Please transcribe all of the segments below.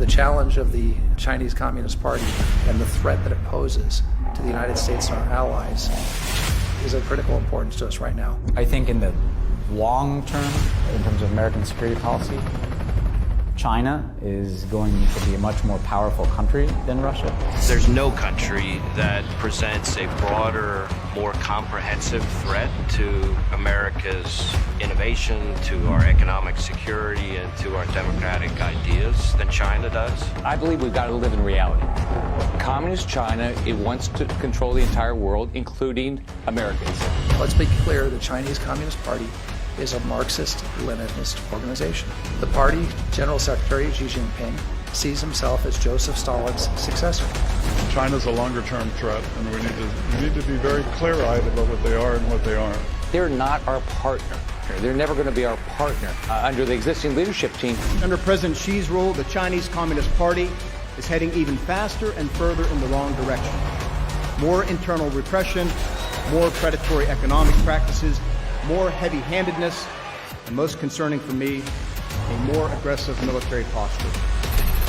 The challenge of the Chinese Communist Party and the threat that it poses to the United States and our allies is of critical importance to us right now. I think in the long term, in terms of American security policy, China is going to be a much more powerful country than Russia. There's no country that presents a broader, more comprehensive threat to America's innovation, to our economic security, and to our democratic ideas than China does. I believe we've got to live in reality. Communist China, it wants to control the entire world, including Americans. Let's be clear, the Chinese Communist Party is a Marxist-Leninist organization. The party General Secretary Xi Jinping sees himself as Joseph Stalin's successor. China's a longer-term threat, and we need to be very clear-eyed about what they are and what they aren't. They're not our partner. They're never going to be our partner under the existing leadership team. Under President Xi's rule, the Chinese Communist Party is heading even faster and further in the wrong direction. More internal repression, more predatory economic practices, more heavy-handedness, and most concerning for me, a more aggressive military posture.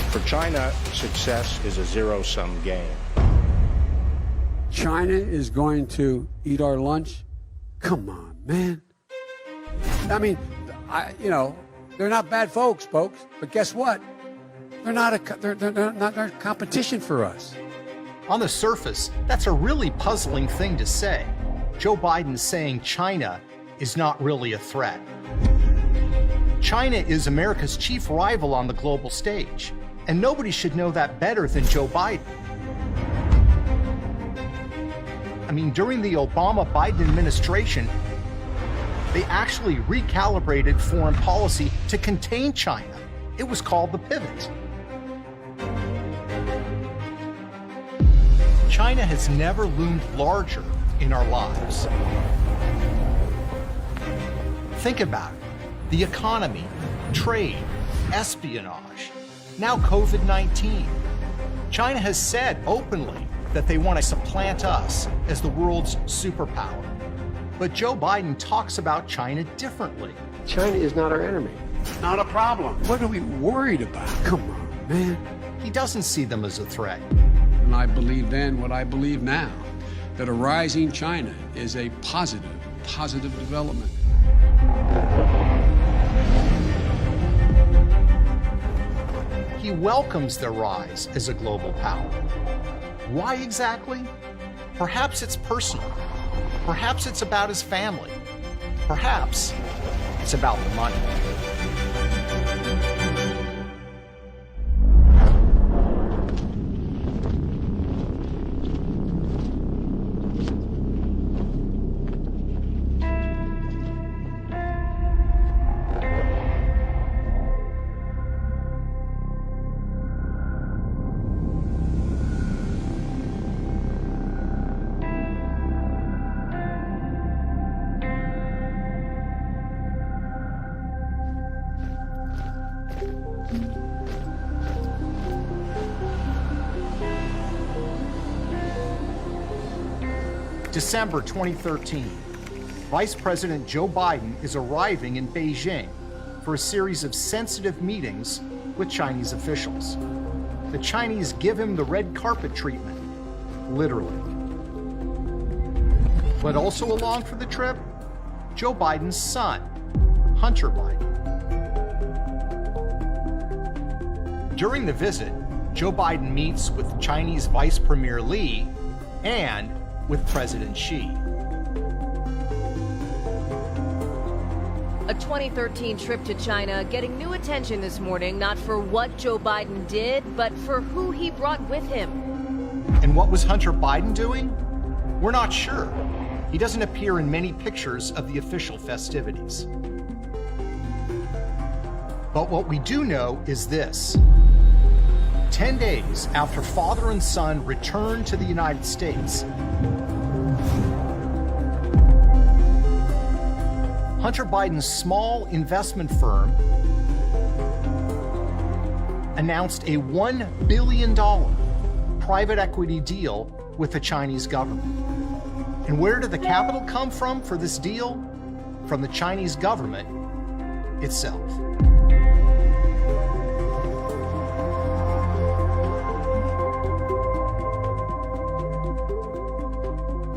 For China, success is a zero-sum game. China is going to eat our lunch? Come on, man. I mean, they're not bad folks, but guess what? They're not competition for us. On the surface, that's a really puzzling thing to say. Joe Biden's saying China is not really a threat. China is America's chief rival on the global stage, and nobody should know that better than Joe Biden. I mean, during the Obama-Biden administration, they actually recalibrated foreign policy to contain China. It was called the pivot. China has never loomed larger in our lives. Think about it. The economy, trade, espionage, now COVID-19. China has said openly that they want to supplant us as the world's superpower. But Joe Biden talks about China differently. China is not our enemy. Not a problem. What are we worried about? Come on, man. He doesn't see them as a threat. And I believe then what I believe now, that a rising China is a positive development. He welcomes their rise as a global power. Why exactly? Perhaps it's personal. Perhaps it's about his family. Perhaps it's about the money. December 2013, Vice President Joe Biden is arriving in Beijing for a series of sensitive meetings with Chinese officials. The Chinese give him the red carpet treatment, literally. But also along for the trip, Joe Biden's son, Hunter Biden. During the visit, Joe Biden meets with Chinese Vice Premier Li and with President Xi. A 2013 trip to China getting new attention this morning, not for what Joe Biden did, but for who he brought with him. And what was Hunter Biden doing? We're not sure. He doesn't appear in many pictures of the official festivities. But what we do know is this. 10 days after father and son returned to the United States, Hunter Biden's small investment firm announced a $1 billion private equity deal with the Chinese government. And where did the capital come from for this deal? From the Chinese government itself.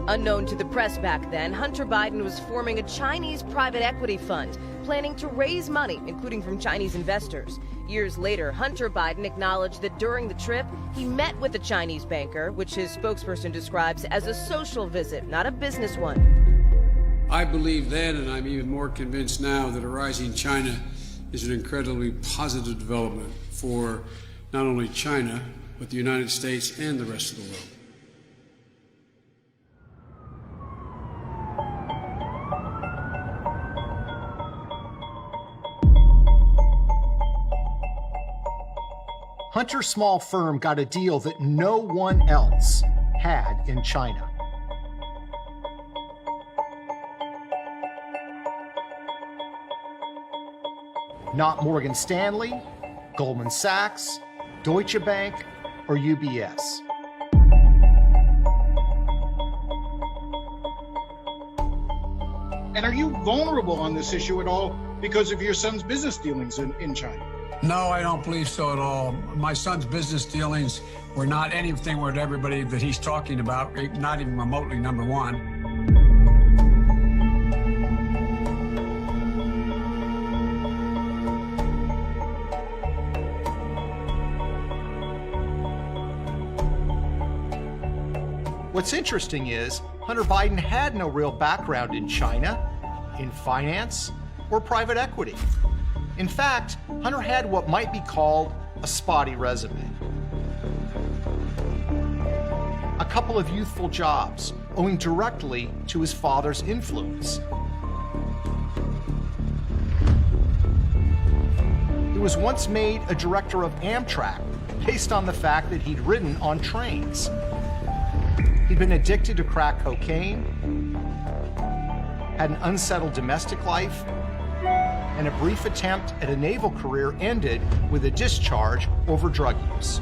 Unknown to the press back then, Hunter Biden was forming a Chinese private equity fund, planning to raise money, including from Chinese investors. Years later, Hunter Biden acknowledged that during the trip, he met with a Chinese banker, which his spokesperson describes as a social visit, not a business one. I believe then, and I'm even more convinced now, that a rising China is an incredibly positive development for not only China, but the United States and the rest of the world. Hunter's small firm got a deal that no one else had in China. Not Morgan Stanley, Goldman Sachs, Deutsche Bank, or UBS. And are you vulnerable on this issue at all because of your son's business dealings in China? No, I don't believe so at all. My son's business dealings were not anything with everybody that he's talking about, not even remotely number one. What's interesting is Hunter Biden had no real background in China, in finance, or private equity. In fact, Hunter had what might be called a spotty resume. A couple of youthful jobs, owing directly to his father's influence. He was once made a director of Amtrak based on the fact that he'd ridden on trains. He'd been addicted to crack cocaine, had an unsettled domestic life, and a brief attempt at a naval career ended with a discharge over drug use.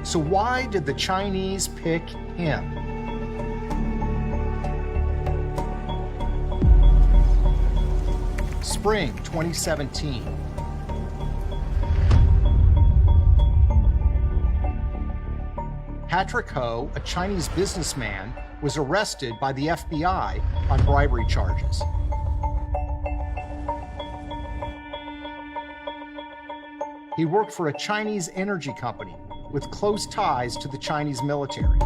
So why did the Chinese pick him? Spring 2017. Patrick Ho, a Chinese businessman, was arrested by the FBI on bribery charges. He worked for a Chinese energy company with close ties to the Chinese military.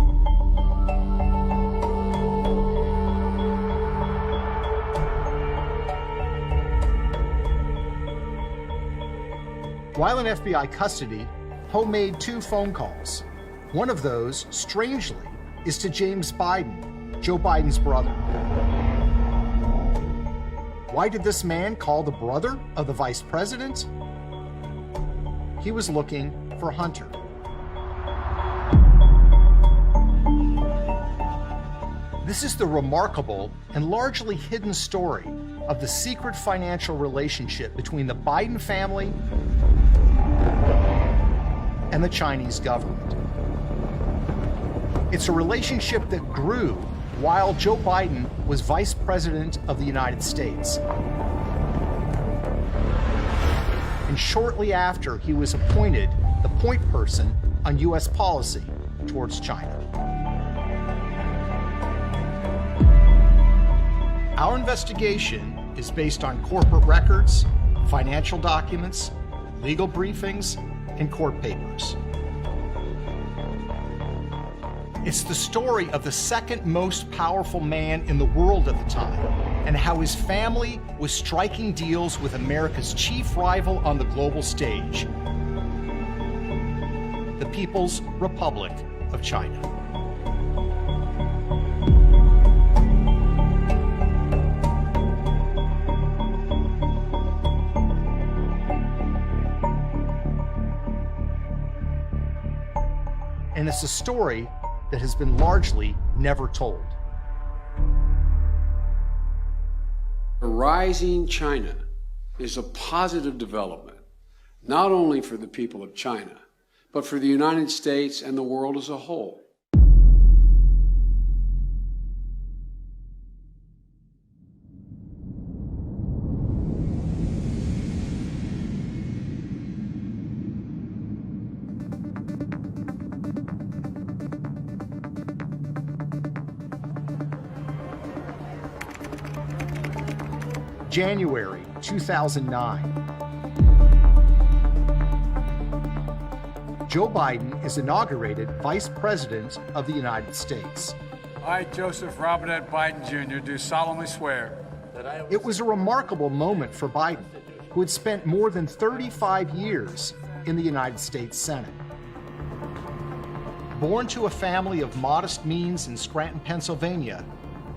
While in FBI custody, Ho made 2 phone calls. One of those, strangely, is to James Biden, Joe Biden's brother. Why did this man call the brother of the vice president? He was looking for Hunter. This is the remarkable and largely hidden story of the secret financial relationship between the Biden family and the Chinese government. It's a relationship that grew while Joe Biden was Vice President of the United States. And shortly after he was appointed the point person on U.S. policy towards China. Our investigation is based on corporate records, financial documents, legal briefings, and court papers. It's the story of the second most powerful man in the world at the time, and how his family was striking deals with America's chief rival on the global stage, the People's Republic of China. And it's a story that has been largely never told. A rising China is a positive development, not only for the people of China, but for the United States and the world as a whole. January 2009. Joe Biden is inaugurated Vice President of the United States. I, Joseph Robinette Biden Jr., do solemnly swear that I will... It was a remarkable moment for Biden, who had spent more than 35 years in the United States Senate. Born to a family of modest means in Scranton, Pennsylvania,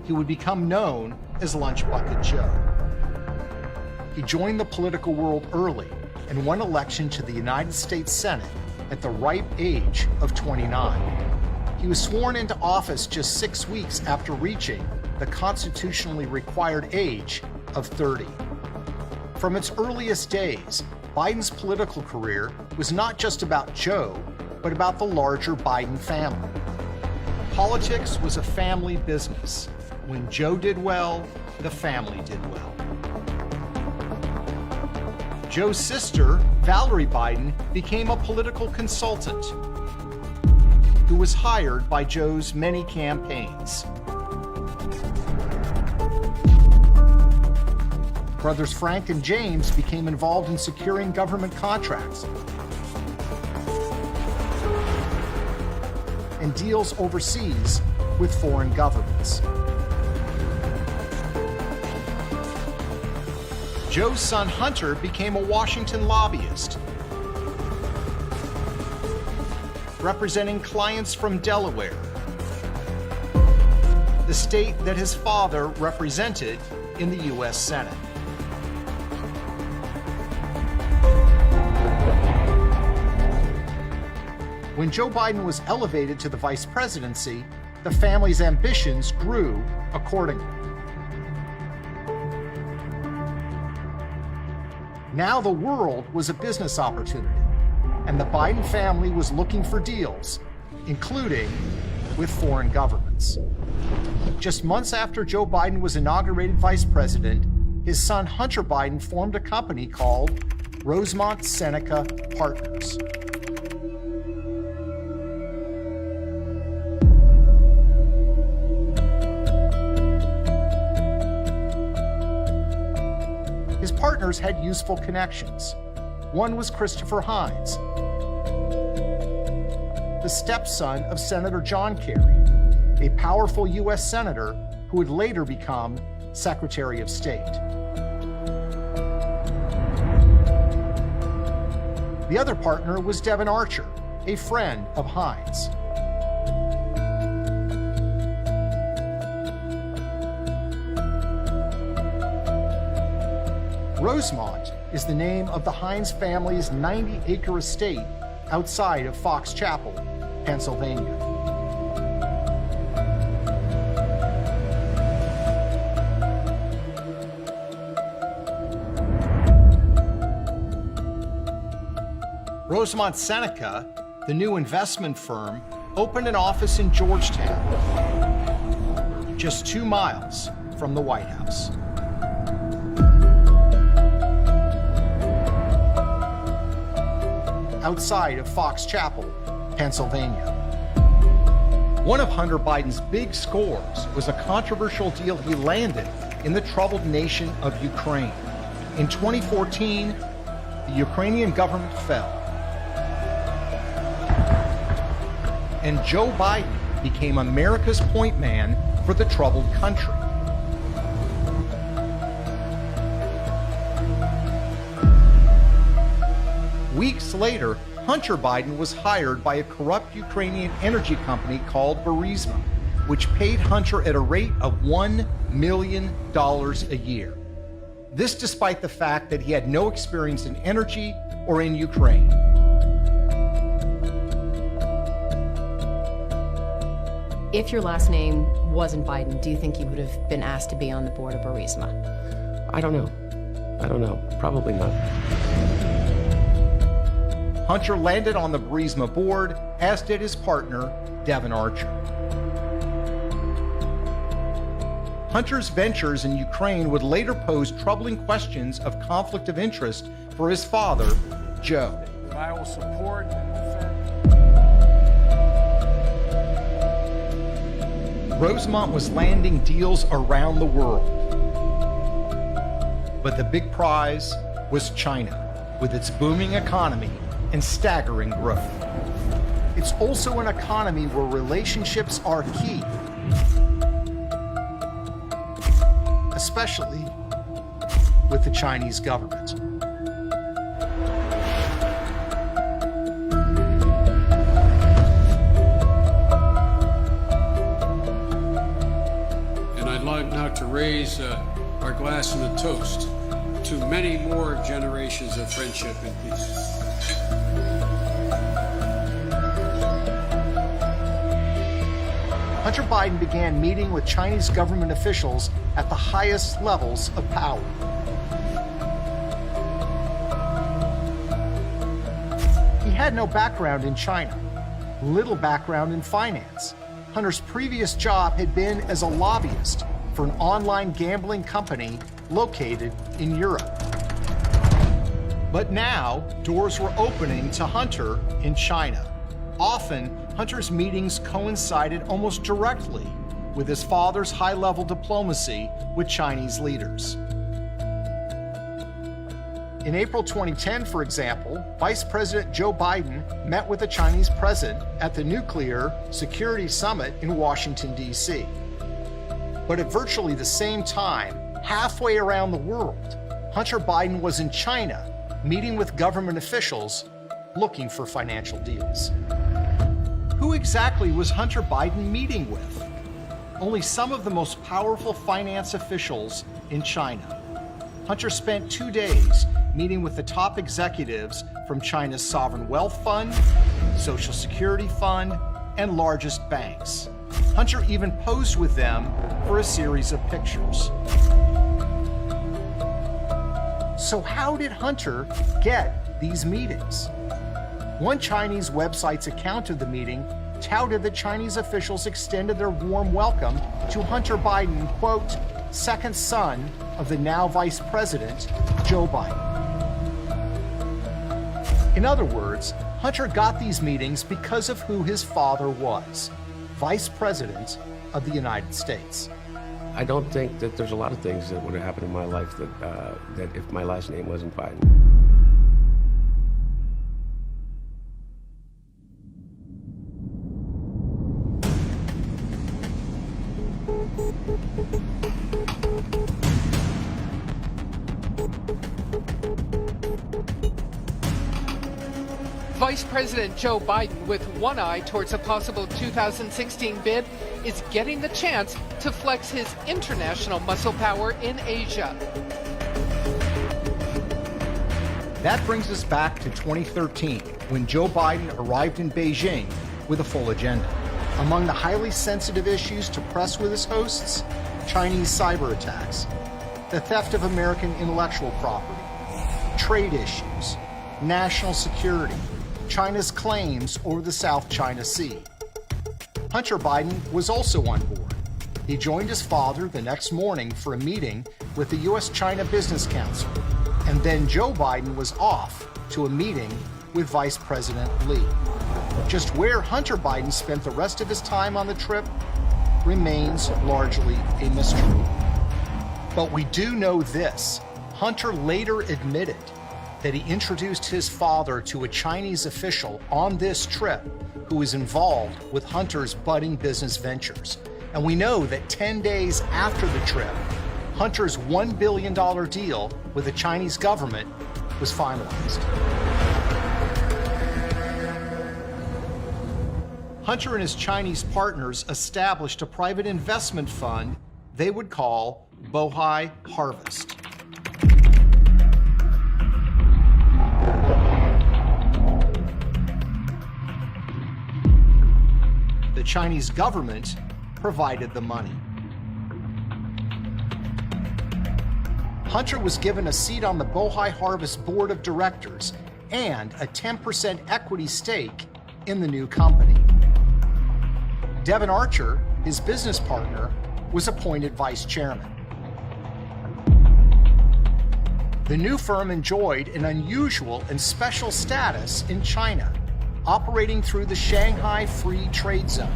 he would become known as Lunch Bucket Joe. He joined the political world early and won election to the United States Senate at the ripe age of 29. He was sworn into office just 6 weeks after reaching the constitutionally required age of 30. From its earliest days, Biden's political career was not just about Joe, but about the larger Biden family. Politics was a family business. When Joe did well, the family did well. Joe's sister, Valerie Biden, became a political consultant who was hired by Joe's many campaigns. Brothers Frank and James became involved in securing government contracts and deals overseas with foreign governments. Joe's son Hunter became a Washington lobbyist, representing clients from Delaware, the state that his father represented in the U.S. Senate. When Joe Biden was elevated to the vice presidency, the family's ambitions grew accordingly. Now the world was a business opportunity, and the Biden family was looking for deals, including with foreign governments. Just months after Joe Biden was inaugurated vice president, his son Hunter Biden formed a company called Rosemont Seneca Partners. His partners had useful connections. One was Christopher Hines, the stepson of Senator John Kerry, a powerful U.S. senator who would later become Secretary of State. The other partner was Devon Archer, a friend of Hines. Rosemont is the name of the Hines family's 90-acre estate outside of Fox Chapel, Pennsylvania. Rosemont Seneca, the new investment firm, opened an office in Georgetown, just 2 miles from the White House. Outside of Fox Chapel, Pennsylvania. One of Hunter Biden's big scores was a controversial deal he landed in the troubled nation of Ukraine. In 2014, the Ukrainian government fell, and Joe Biden became America's point man for the troubled country. Weeks later, Hunter Biden was hired by a corrupt Ukrainian energy company called Burisma, which paid Hunter at a rate of $1 million a year. This despite the fact that he had no experience in energy or in Ukraine. If your last name wasn't Biden, do you think you would have been asked to be on the board of Burisma? I don't know. Probably not. Hunter landed on the Burisma board, as did his partner, Devon Archer. Hunter's ventures in Ukraine would later pose troubling questions of conflict of interest for his father, Joe. I will support and defend. Rosemont was landing deals around the world. But the big prize was China, with its booming economy and staggering growth. It's also an economy where relationships are key, especially with the Chinese government. And I'd like now to raise our glass in a toast to many more generations of friendship and peace. Hunter Biden began meeting with Chinese government officials at the highest levels of power. He had no background in China, little background in finance. Hunter's previous job had been as a lobbyist for an online gambling company located in Europe. But now, doors were opening to Hunter in China. Often, Hunter's meetings coincided almost directly with his father's high-level diplomacy with Chinese leaders. In April 2010, for example, Vice President Joe Biden met with the Chinese president at the Nuclear Security Summit in Washington, D.C. But at virtually the same time, halfway around the world, Hunter Biden was in China meeting with government officials looking for financial deals. Who exactly was Hunter Biden meeting with? Only some of the most powerful finance officials in China. Hunter spent 2 days meeting with the top executives from China's sovereign wealth fund, Social Security fund, and largest banks. Hunter even posed with them for a series of pictures. So how did Hunter get these meetings? One Chinese website's account of the meeting touted that Chinese officials extended their warm welcome to Hunter Biden, quote, second son of the now Vice President, Joe Biden. In other words, Hunter got these meetings because of who his father was, Vice President of the United States. I don't think that there's a lot of things that would have happened in my life that if my last name wasn't Biden. Vice President Joe Biden, with one eye towards a possible 2016 bid, is getting the chance to flex his international muscle power in Asia. That brings us back to 2013, when Joe Biden arrived in Beijing with a full agenda. Among the highly sensitive issues to press with his hosts, Chinese cyber attacks, the theft of American intellectual property, trade issues, national security, China's claims over the South China Sea. Hunter Biden was also on board. He joined his father the next morning for a meeting with the U.S.-China Business Council, and then Joe Biden was off to a meeting with Vice President Lee. Just where Hunter Biden spent the rest of his time on the trip remains largely a mystery. But we do know this. Hunter later admitted that he introduced his father to a Chinese official on this trip who was involved with Hunter's budding business ventures. And we know that 10 days after the trip, Hunter's $1 billion deal with the Chinese government was finalized. Hunter and his Chinese partners established a private investment fund they would call Bohai Harvest. The Chinese government provided the money. Hunter was given a seat on the Bohai Harvest board of directors and a 10% equity stake in the new company. Devon Archer, his business partner, was appointed vice chairman. The new firm enjoyed an unusual and special status in China, operating through the Shanghai Free Trade Zone.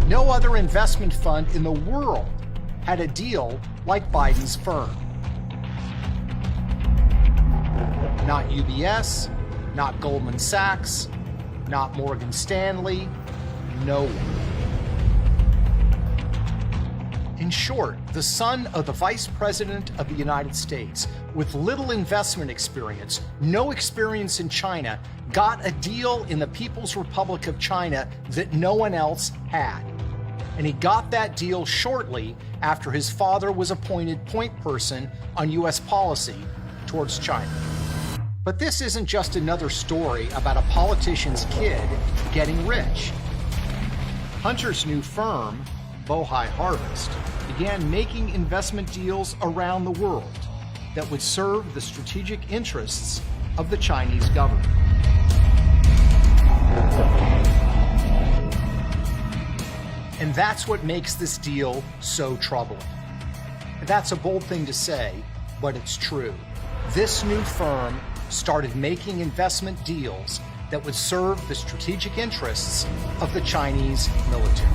No other investment fund in the world had a deal like Biden's firm. Not UBS, not Goldman Sachs, not Morgan Stanley, no one. In short, the son of the Vice President of the United States, with little investment experience, no experience in China, got a deal in the People's Republic of China that no one else had. And he got that deal shortly after his father was appointed point person on U.S. policy towards China. But this isn't just another story about a politician's kid getting rich. Hunter's new firm, Bohai Harvest, began making investment deals around the world that would serve the strategic interests of the Chinese government. And that's what makes this deal so troubling. That's a bold thing to say, but it's true. This new firm started making investment deals that would serve the strategic interests of the Chinese military.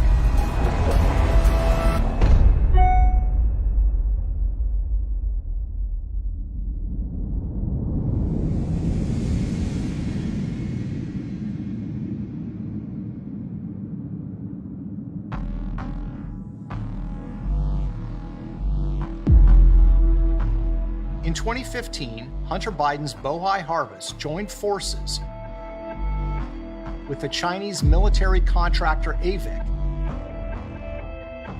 In 2015, Hunter Biden's Bohai Harvest joined forces with the Chinese military contractor AVIC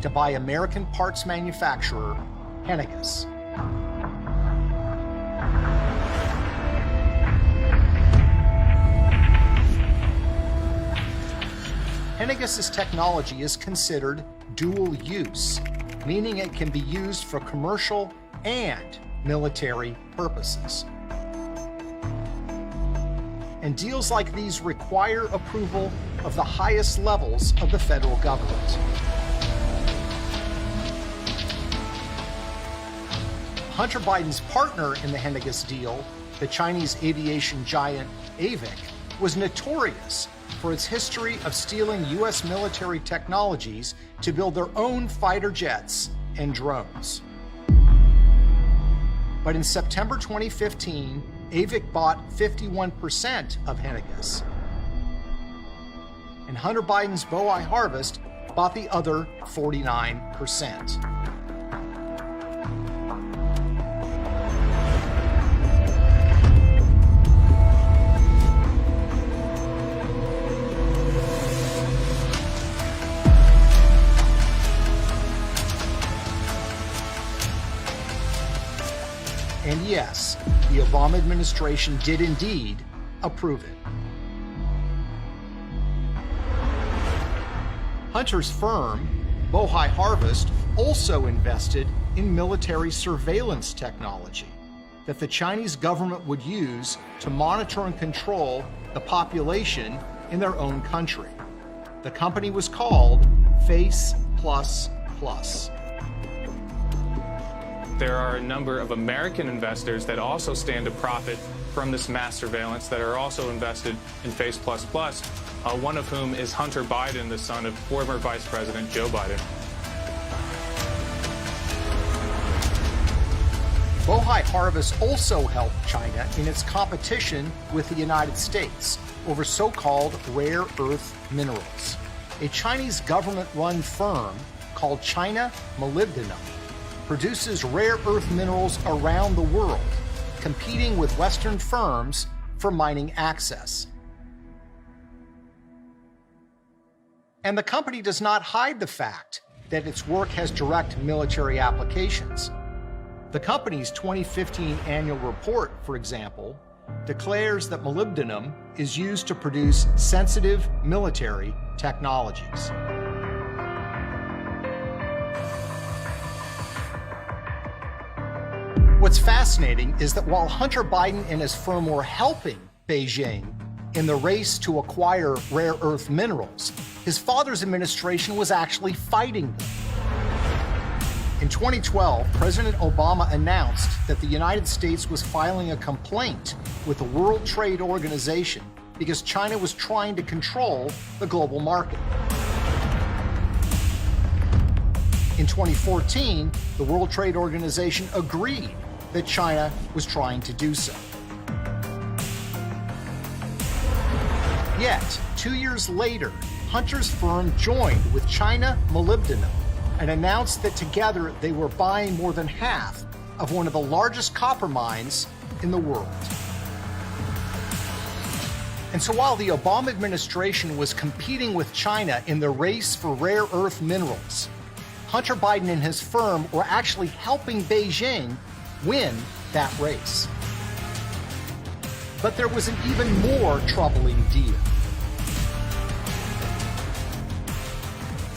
to buy American parts manufacturer Henniges. Henniges' technology is considered dual use, meaning it can be used for commercial and military purposes. And deals like these require approval of the highest levels of the federal government. Hunter Biden's partner in the Henniges deal, the Chinese aviation giant AVIC, was notorious for its history of stealing U.S. military technologies to build their own fighter jets and drones. But in September 2015, AVIC bought 51% of Henniges. And Hunter Biden's Bohai Harvest bought the other 49%. And yes, the Obama administration did indeed approve it. Hunter's firm, Bohai Harvest, also invested in military surveillance technology that the Chinese government would use to monitor and control the population in their own country. The company was called Face++. There are a number of American investors that also stand to profit from this mass surveillance that are also invested in Face++, one of whom is Hunter Biden, the son of former Vice President Joe Biden. Bohai Harvest also helped China in its competition with the United States over so-called rare earth minerals. A Chinese government-run firm called China Molybdenum produces rare earth minerals around the world, competing with Western firms for mining access. And the company does not hide the fact that its work has direct military applications. The company's 2015 annual report, for example, declares that molybdenum is used to produce sensitive military technologies. What's fascinating is that while Hunter Biden and his firm were helping Beijing in the race to acquire rare earth minerals, his father's administration was actually fighting them. In 2012, President Obama announced that the United States was filing a complaint with the World Trade Organization because China was trying to control the global market. In 2014, the World Trade Organization agreed that China was trying to do so. Yet, 2 years later, Hunter's firm joined with China Molybdenum and announced that together they were buying more than half of one of the largest copper mines in the world. And so while the Obama administration was competing with China in the race for rare earth minerals, Hunter Biden and his firm were actually helping Beijing win that race. But there was an even more troubling deal.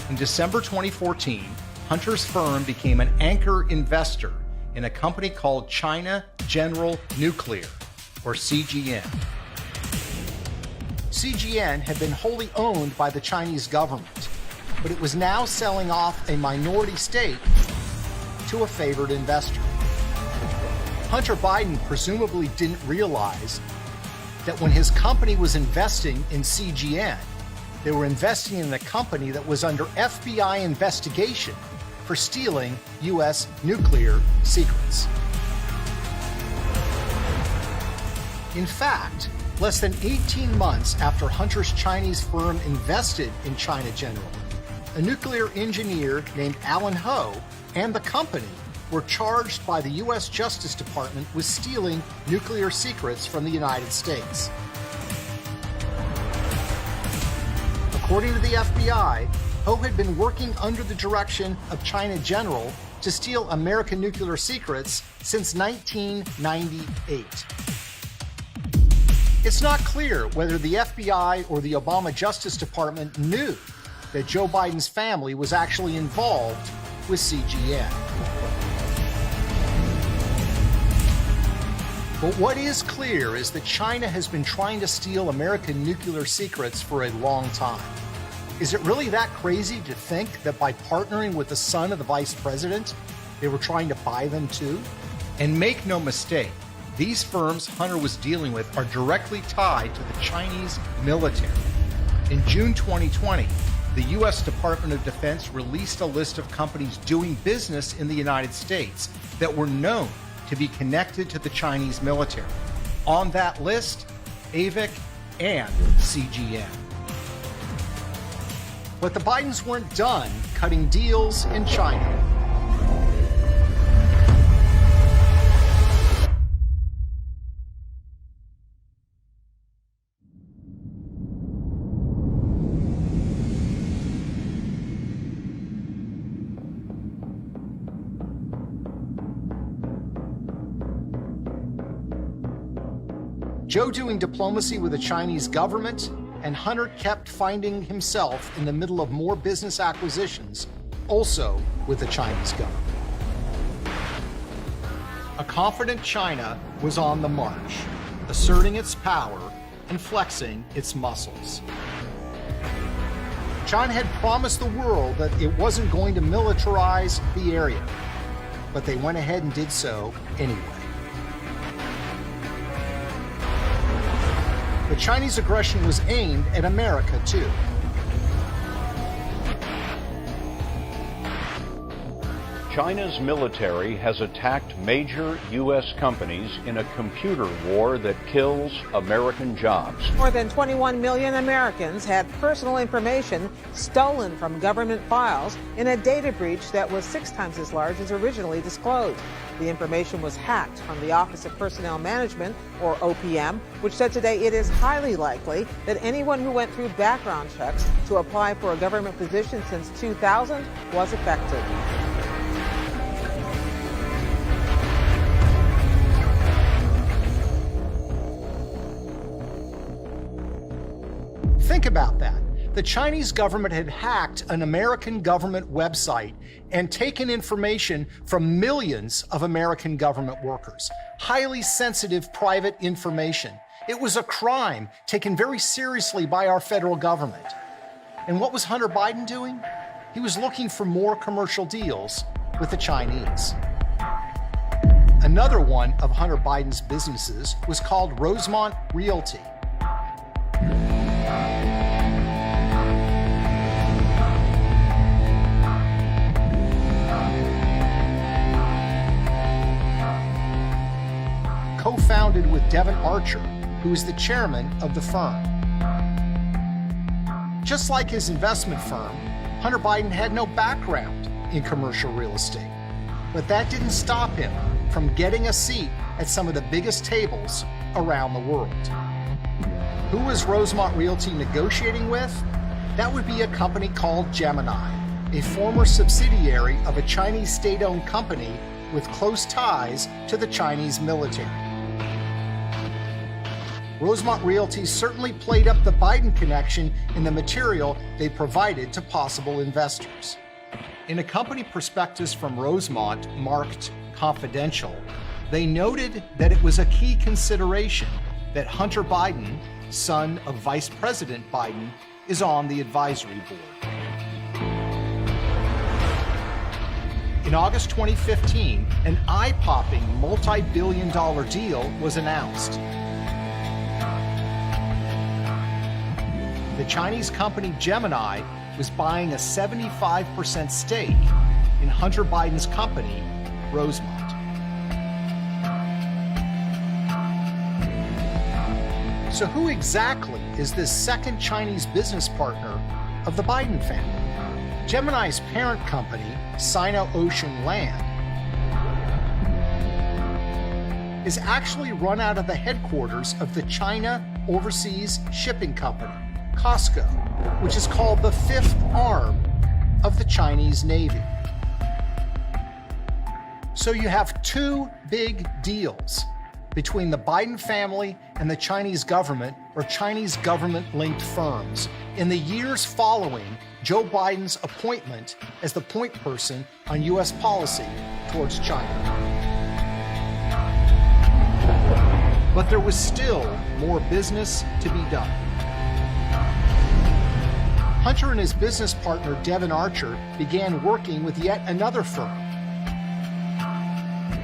In December 2014, Hunter's firm became an anchor investor in a company called China General Nuclear, or CGN. CGN had been wholly owned by the Chinese government, but it was now selling off a minority stake to a favored investor. Hunter Biden presumably didn't realize that when his company was investing in CGN, they were investing in a company that was under FBI investigation for stealing U.S. nuclear secrets. In fact, less than 18 months after Hunter's Chinese firm invested in China General, a nuclear engineer named Allan and the company were charged by the U.S. Justice Department with stealing nuclear secrets from the United States. According to the FBI, Ho had been working under the direction of China General to steal American nuclear secrets since 1998. It's not clear whether the FBI or the Obama Justice Department knew that Joe Biden's family was actually involved with CGN. But what is clear is that China has been trying to steal American nuclear secrets for a long time. Is it really that crazy to think that by partnering with the son of the vice president, they were trying to buy them too? And make no mistake, these firms Hunter was dealing with are directly tied to the Chinese military. In June 2020, the U.S. Department of Defense released a list of companies doing business in the United States that were known to be connected to the Chinese military. On that list, AVIC and CGN. But the Bidens weren't done cutting deals in China. Joe doing diplomacy with the Chinese government, and Hunter kept finding himself in the middle of more business acquisitions, also with the Chinese government. A confident China was on the march, asserting its power and flexing its muscles. China had promised the world that it wasn't going to militarize the area, but they went ahead and did so anyway. The Chinese aggression was aimed at America, too. China's military has attacked major U.S. companies in a computer war that kills American jobs. More than 21 million Americans had personal information stolen from government files in a data breach that was 6 times as large as originally disclosed. The information was hacked from the Office of Personnel Management, or OPM, which said today it is highly likely that anyone who went through background checks to apply for a government position since 2000 was affected. Think about that. The Chinese government had hacked an American government website and taken information from millions of American government workers. Highly sensitive private information. It was a crime taken very seriously by our federal government. And what was Hunter Biden doing? He was looking for more commercial deals with the Chinese. Another one of Hunter Biden's businesses was called Rosemont Realty. co-founded with Devon Archer, who is the chairman of the firm. Just like his investment firm, Hunter Biden had no background in commercial real estate. But that didn't stop him from getting a seat at some of the biggest tables around the world. Who was Rosemont Realty negotiating with? That would be a company called Gemini, a former subsidiary of a Chinese state-owned company with close ties to the Chinese military. Rosemont Realty certainly played up the Biden connection in the material they provided to possible investors. In a company prospectus from Rosemont marked confidential, they noted that it was a key consideration that Hunter Biden, son of Vice President Biden, is on the advisory board. In August 2015, an eye-popping multi-billion-dollar deal was announced. The Chinese company Gemini was buying a 75% stake in Hunter Biden's company, Rosemont. So who exactly is this second Chinese business partner of the Biden family? Gemini's parent company, Sino-Ocean Land, is actually run out of the headquarters of the China Overseas Shipping Company, COSCO, which is called the fifth arm of the Chinese Navy. So you have two big deals between the Biden family and the Chinese government or Chinese government-linked firms in the years following Joe Biden's appointment as the point person on U.S. policy towards China. But there was still more business to be done. Hunter and his business partner, Devon Archer, began working with yet another firm,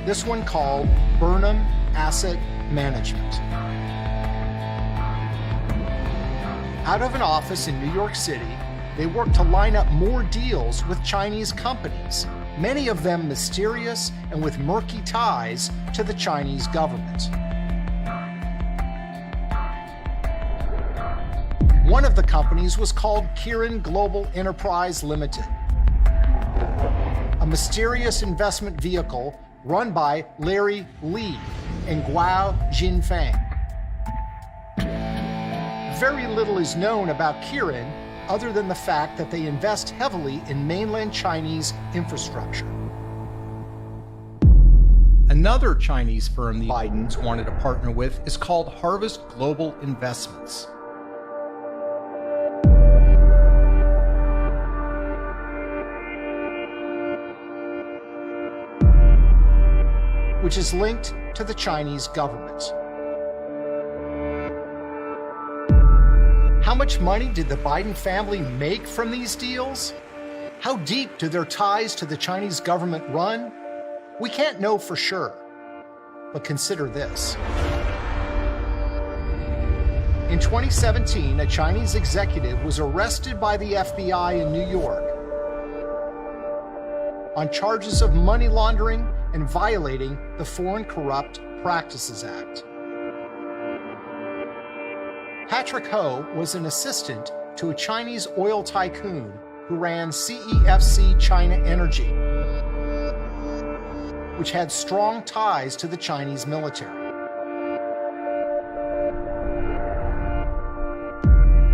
this one called Burnham Asset Management. Out of an office in New York City, they worked to line up more deals with Chinese companies, many of them mysterious and with murky ties to the Chinese government. One of the companies was called Kirin Global Enterprise Limited, a mysterious investment vehicle run by Larry Li and Guo Jinfeng. Very little is known about Kirin other than the fact that they invest heavily in mainland Chinese infrastructure. Another Chinese firm the Bidens wanted to partner with is called Harvest Global Investments. Which is linked to the Chinese government. How much money did the Biden family make from these deals? How deep do their ties to the Chinese government run? We can't know for sure, but consider this. In 2017, a Chinese executive was arrested by the FBI in New York on charges of money laundering and violating the Foreign Corrupt Practices Act. Patrick Ho was an assistant to a Chinese oil tycoon who ran CEFC China Energy, which had strong ties to the Chinese military.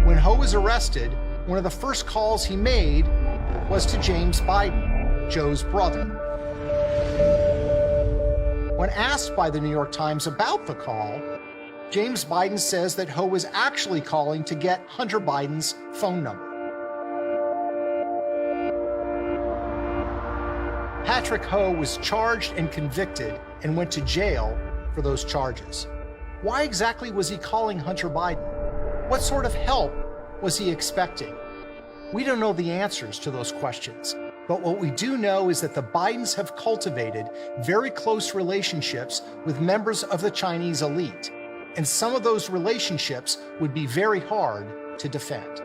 When Ho was arrested, one of the first calls he made was to James Biden, Joe's brother. When asked by the New York Times about the call, James Biden says that Ho was actually calling to get Hunter Biden's phone number. Patrick Ho was charged and convicted and went to jail for those charges. Why exactly was he calling Hunter Biden? What sort of help was he expecting? We don't know the answers to those questions. But what we do know is that the Bidens have cultivated very close relationships with members of the Chinese elite, and some of those relationships would be very hard to defend.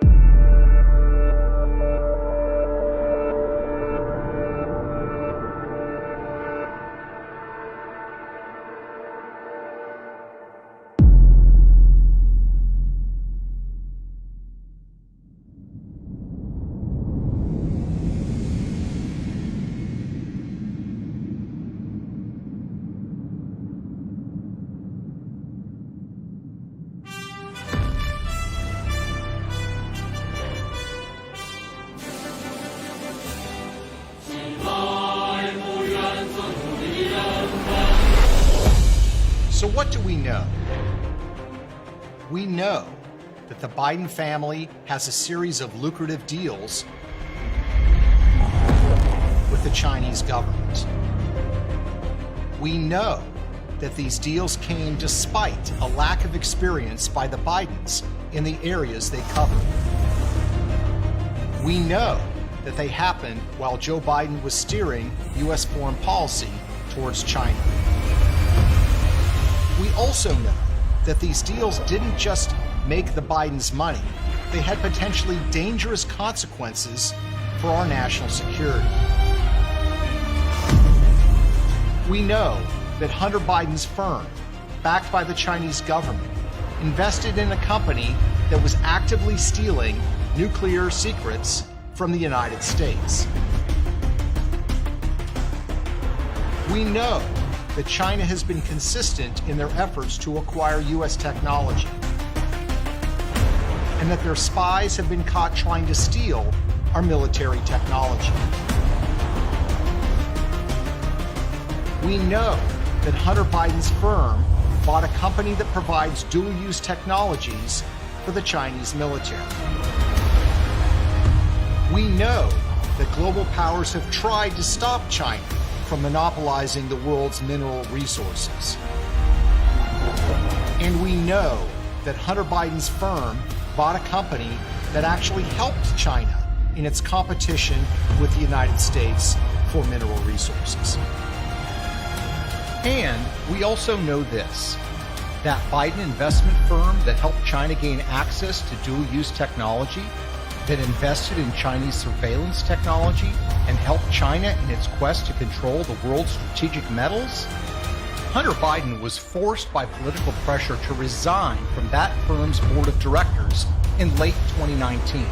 what do we know? We know that the Biden family has a series of lucrative deals with the Chinese government. We know that these deals came despite a lack of experience by the Bidens in the areas they covered. We know that they happened while Joe Biden was steering U.S. foreign policy towards China. We also know that these deals didn't just make the Bidens money, they had potentially dangerous consequences for our national security. We know that Hunter Biden's firm, backed by the Chinese government, invested in a company that was actively stealing nuclear secrets from the United States. We know that China has been consistent in their efforts to acquire U.S. technology, and that their spies have been caught trying to steal our military technology. We know that Hunter Biden's firm bought a company that provides dual-use technologies for the Chinese military. We know that global powers have tried to stop China from monopolizing the world's mineral resources. And we know that Hunter Biden's firm bought a company that actually helped China in its competition with the United States for mineral resources. And we also know this, that Biden investment firm that helped China gain access to dual-use technology, that invested in Chinese surveillance technology and helped China in its quest to control the world's strategic metals? Hunter Biden was forced by political pressure to resign from that firm's board of directors in late 2019.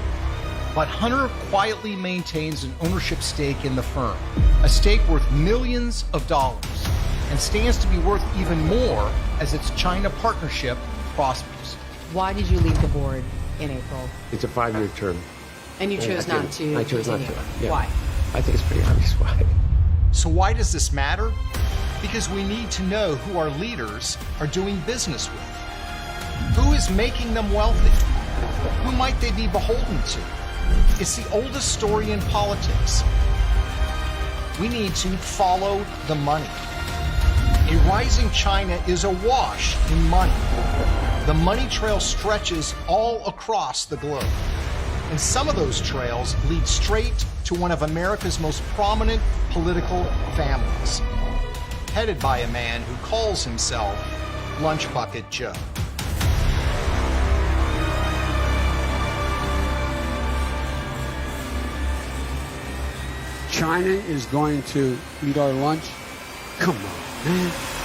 But Hunter quietly maintains an ownership stake in the firm, a stake worth millions of dollars, and stands to be worth even more as its China partnership prospers. Why did you leave the board in April? It's a 5-year term. And you chose not to I chose continue. not to. Yeah. Why? I think it's pretty obvious why. So why does this matter? Because we need to know who our leaders are doing business with. Who is making them wealthy? Who might they be beholden to? It's the oldest story in politics. We need to follow the money. A rising China is awash in money. The money trail stretches all across the globe. And some of those trails lead straight to one of America's most prominent political families, headed by a man who calls himself Lunch Bucket Joe. China is going to eat our lunch? Come on, man.